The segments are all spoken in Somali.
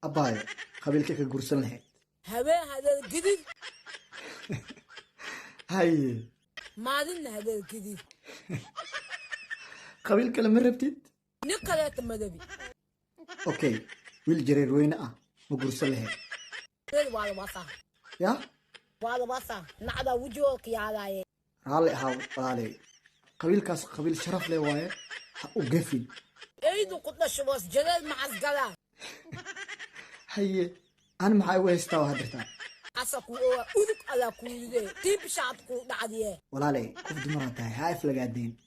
أباي قبل كيك قرصن لهيد هذا الجديد هاي ما ذن هذا الجديد قبل كلام ربتيد نقلت مذبي أوكي ويل جرير وين مقرصن لهيد ولا بصا يا ولا بصا نعدا وجهك يا علي رالي هاو رالي قبيل كاس قبيل شرف لي واي وقفل ايدو قلنا شباس جلال مع الزقلان هي أنا معي ويستوى هدرتا أسكو أذك على كل تيب شعبكو بعديه ولا لي كيف دمرتها هاي أفلقادين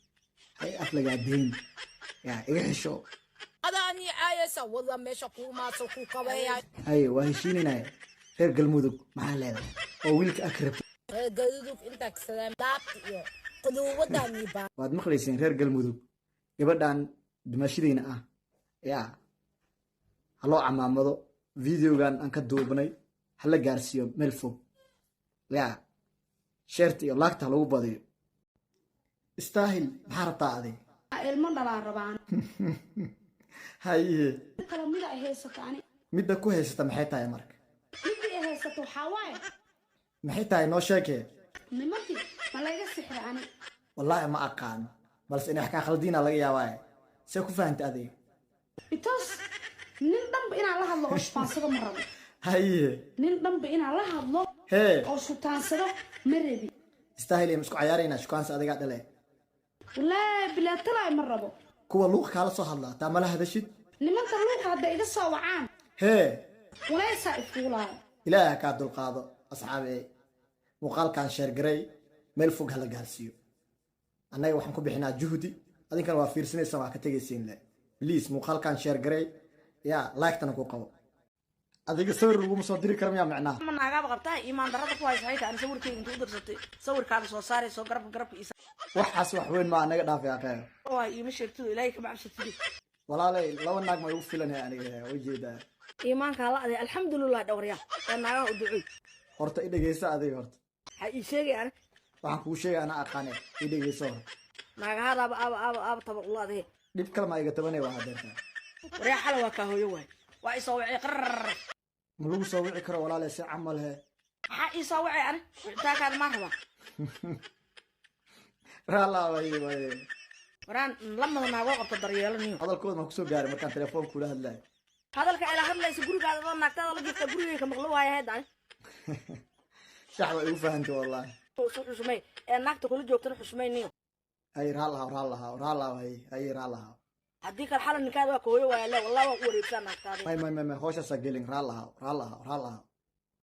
هاي أفلقادين يا إيه شو أداني عايسة والله مشكو ما سكو كبايا هاي وهشينينا غير قلمودك مع هذا أو ويلك أكرب قلدوك انت كسلام دابتي قلو وداني با waad maqlayseen reer galmudug gabadhan dimashadiina ah yaa haloo camaamado videogan aan ka duubnay hala gaarsiiyo meel fog yaa sheerta iyo laagta lagu badiyo istaahil maxaa rabtaa adig ilmo dhalaa rabaan haye kala mida ay haysato ani midda ku haysata maxay tahay marka midda ay haysato waxaa waaye maxay tahay noo sheekee nimankii ma laga sixir ani wallaahi ma aqaan balse in wax kaa khaldiina laga yaabaa see ku fahanta adiga because nin dhanba inaan la hadlo oo shutaansado ma rabo haye nin dhanba inaan la hadlo hee oo shutaansado ma rabi istaahil iyo isku cayaarayna shukaansa adigaa dhale wallaahi bilaatalaay ma rabo kuwa luuqa kaala soo hadlaa taa mala hadashid nimanka luuqa hadda iga soo wacaan hee walaysaa ifuulaayo ilaaha kaa dulqaado asxaabe muuqaalkan sheergaray meel fog hala gaarsiiyo annaga waxaan ku bixinaa juhdi adinkana waa fiirsanaysa waa ka tegaysiin le bliis muuqaalkan sheergaray yaa laagtana ku qabo adiga sawir laguma soo diri kara miyaa macnaha ma naagaaba qabtaa iimaan darrada ku haysa hayta aan sawirkayga intuu u dirsatay sawirkaada soo saarayso garabka isa waxaas wax weyn maa naga dhaafay aqeeyo waa iima sheegtido ilaahay kama cabsatidi walaalay laba naag ma igu filanaya aniga way jeedaa iimaankaa la aday alxamdulilah dhowryaa ee naagaha u ducuy horta i dhegeysa adiga horta waxaa ii sheegay ani waxaan kuu sheegay ana aqaane i dhegeyso horta naagahadaaba aaba tabar ula adee dhib kale maa iga tabanay waa hadeertaa waryaa xala waa kaa hooyo waay waa isoo wacay qarr ma lagu soo wici karo walaalay si camal he maxaa ii soo wacay ani wicitaankaada maa rabaa raalaa waye waraan lamada naagoo qabta daryeelaniyo hadalkooda maa kusoo gaaray markaan telefoon kula hadlayo hadalka ilaa hadlaysa gurigaada doo naagtaada la jirta gurigay ka maqlo waaya heedda ani shax waa igu fahantay wallaahi xusmay ee naagta kula joogtana xusmayniyo hay raalaha hay raalaha haddii kale xala ninkaada waa ka hooyo waaya le wallah waa u wareegsaa naagtaada may hooshaasaa gelin raalaha